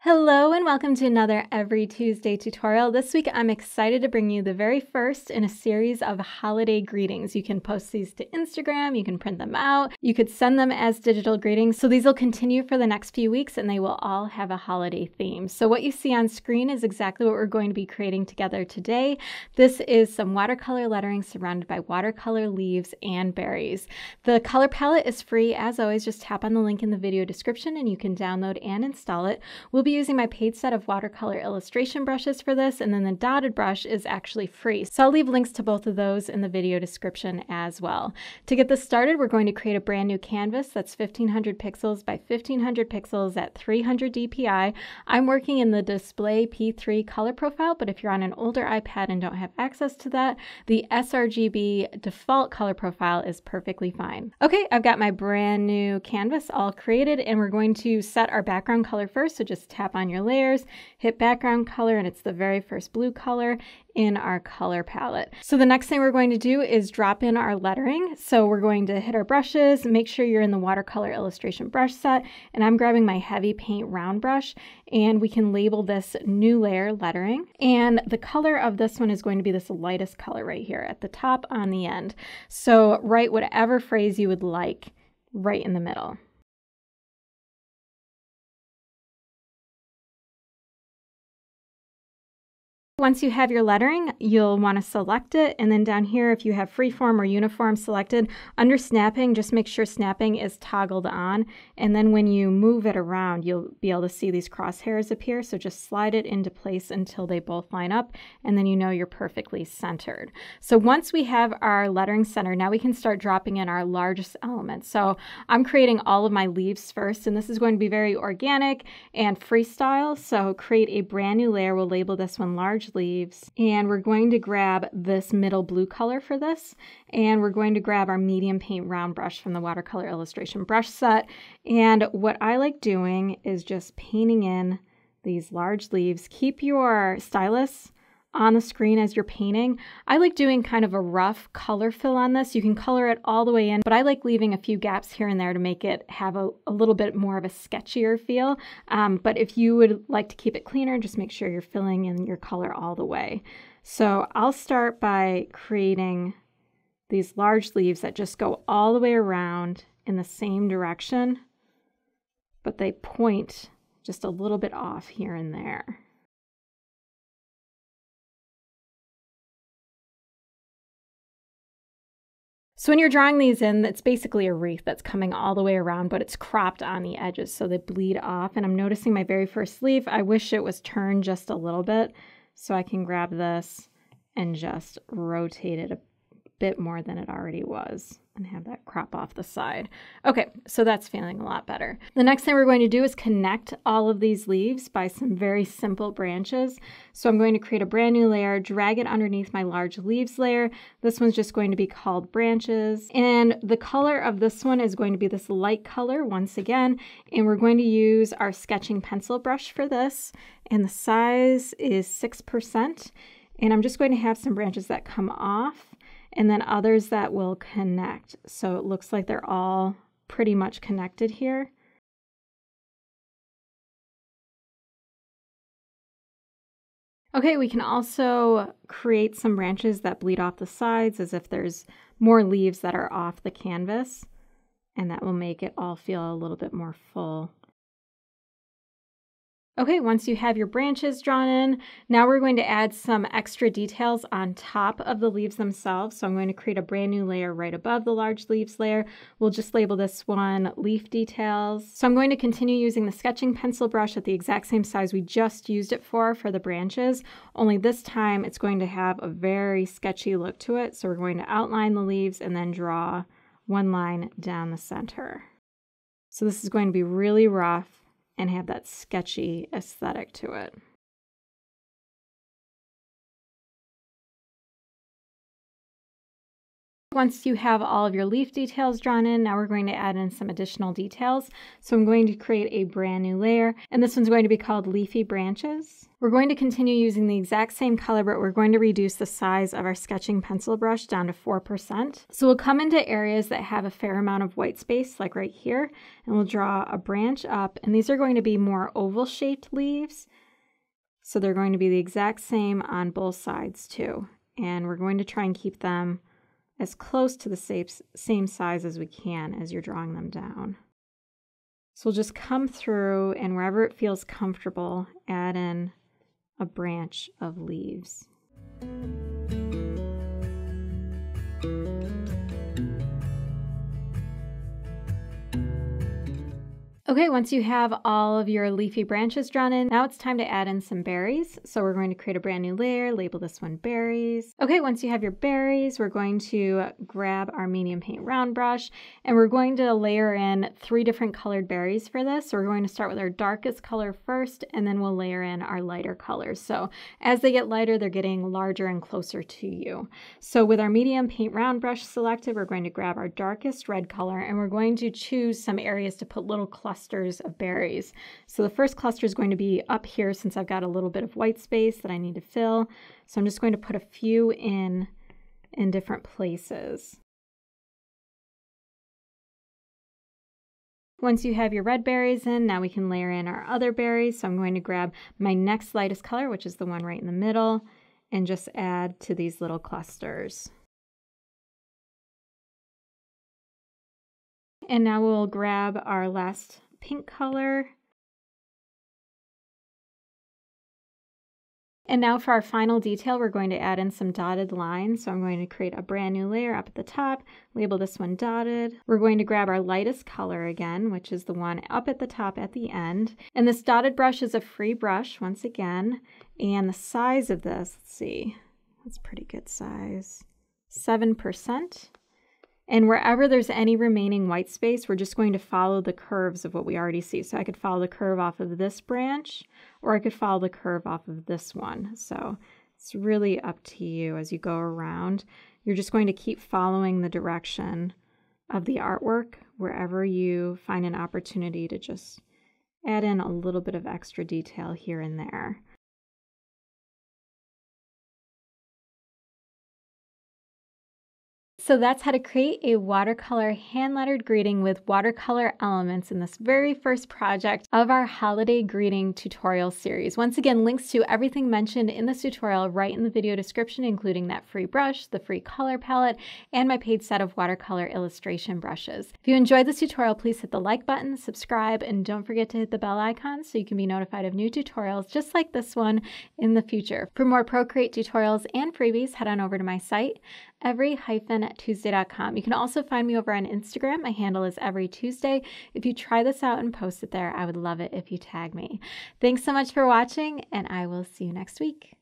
Hello and welcome to another Every Tuesday tutorial. This week I'm excited to bring you the very first in a series of holiday greetings. You can post these to Instagram, you can print them out, you could send them as digital greetings. So these will continue for the next few weeks and they will all have a holiday theme. So what you see on screen is exactly what we're going to be creating together today. This is some watercolor lettering surrounded by watercolor leaves and berries. The color palette is free as always. Just tap on the link in the video description and you can download and install it. We'll be using my paid set of watercolor illustration brushes for this, and then the dotted brush is actually free. So I'll leave links to both of those in the video description as well. To get this started, we're going to create a brand new canvas that's 1500 pixels by 1500 pixels at 300 dpi. I'm working in the display P3 color profile, but if you're on an older iPad and don't have access to that, the sRGB default color profile is perfectly fine. Okay, I've got my brand new canvas all created, and we're going to set our background color first. So just tap on your layers, hit background color, and it's the very first blue color in our color palette. So the next thing we're going to do is drop in our lettering. So we're going to hit our brushes, make sure you're in the watercolor illustration brush set, and I'm grabbing my heavy paint round brush, and we can label this new layer lettering. And the color of this one is going to be this lightest color right here at the top on the end. So write whatever phrase you would like right in the middle. Once you have your lettering, you'll want to select it, and then down here, if you have freeform or uniform selected, under snapping, just make sure snapping is toggled on, and then when you move it around, you'll be able to see these crosshairs appear, so just slide it into place until they both line up, and then you know you're perfectly centered. So once we have our lettering centered, now we can start dropping in our largest element. So I'm creating all of my leaves first, and this is going to be very organic and freestyle, so create a brand new layer. We'll label this one large leaves, and we're going to grab this middle blue color for this, and we're going to grab our medium paint round brush from the watercolor illustration brush set. And what I like doing is just painting in these large leaves. Keep your stylus on the screen as you're painting. I like doing kind of a rough color fill on this. You can color it all the way in, but I like leaving a few gaps here and there to make it have a little bit more of a sketchier feel. But if you would like to keep it cleaner, just make sure you're filling in your color all the way. So I'll start by creating these large leaves that just go all the way around in the same direction, but they point just a little bit off here and there. So when you're drawing these in, it's basically a wreath that's coming all the way around, but it's cropped on the edges so they bleed off. And I'm noticing my very first leaf, I wish it was turned just a little bit, so I can grab this and just rotate it a bit more than it already was and have that crop off the side. Okay, so that's feeling a lot better. The next thing we're going to do is connect all of these leaves by some very simple branches. So I'm going to create a brand new layer, drag it underneath my large leaves layer. This one's just going to be called branches. And the color of this one is going to be this light color once again. And we're going to use our sketching pencil brush for this. And the size is 6%. And I'm just going to have some branches that come off and then others that will connect. So it looks like they're all pretty much connected here. Okay, we can also create some branches that bleed off the sides as if there's more leaves that are off the canvas, and that will make it all feel a little bit more full. Okay, once you have your branches drawn in, now we're going to add some extra details on top of the leaves themselves. So I'm going to create a brand new layer right above the large leaves layer. We'll just label this one leaf details. So I'm going to continue using the sketching pencil brush at the exact same size we just used it for the branches, only this time it's going to have a very sketchy look to it. So we're going to outline the leaves and then draw one line down the center. So this is going to be really rough and have that sketchy aesthetic to it. Once you have all of your leaf details drawn in, now we're going to add in some additional details. So I'm going to create a brand new layer, and this one's going to be called Leafy Branches. We're going to continue using the exact same color, but we're going to reduce the size of our sketching pencil brush down to 4%. So we'll come into areas that have a fair amount of white space, like right here, and we'll draw a branch up, and these are going to be more oval-shaped leaves. So they're going to be the exact same on both sides too. And we're going to try and keep them as close to the same size as we can as you're drawing them down. So we'll just come through, and wherever it feels comfortable, add in a branch of leaves. Okay, once you have all of your leafy branches drawn in, now it's time to add in some berries. So we're going to create a brand new layer, label this one berries. Okay, once you have your berries, we're going to grab our medium paint round brush, and we're going to layer in 3 different colored berries for this. So we're going to start with our darkest color first, and then we'll layer in our lighter colors. So as they get lighter, they're getting larger and closer to you. So with our medium paint round brush selected, we're going to grab our darkest red color, and we're going to choose some areas to put little clusters of berries. So the first cluster is going to be up here, since I've got a little bit of white space that I need to fill. So I'm just going to put a few in different places. Once you have your red berries in, now we can layer in our other berries. So I'm going to grab my next lightest color, which is the one right in the middle, and just add to these little clusters. And now we'll grab our last pink color. And now for our final detail, we're going to add in some dotted lines. So I'm going to create a brand new layer up at the top, label this one dotted. We're going to grab our lightest color again, which is the one up at the top at the end. And this dotted brush is a free brush once again. And the size of this, let's see, that's a pretty good size, 7%. And wherever there's any remaining white space, we're just going to follow the curves of what we already see. So I could follow the curve off of this branch, or I could follow the curve off of this one. So it's really up to you as you go around. You're just going to keep following the direction of the artwork wherever you find an opportunity to just add in a little bit of extra detail here and there. So that's how to create a watercolor hand-lettered greeting with watercolor elements in this very first project of our holiday greeting tutorial series. Once again, links to everything mentioned in this tutorial right in the video description, including that free brush, the free color palette, and my paid set of watercolor illustration brushes. If you enjoyed this tutorial, please hit the like button, subscribe, and don't forget to hit the bell icon so you can be notified of new tutorials just like this one in the future. For more Procreate tutorials and freebies, head on over to my site, every-tuesday.com. You can also find me over on Instagram. My handle is everytuesday. If you try this out and post it there, I would love it if you tag me. Thanks so much for watching, and I will see you next week.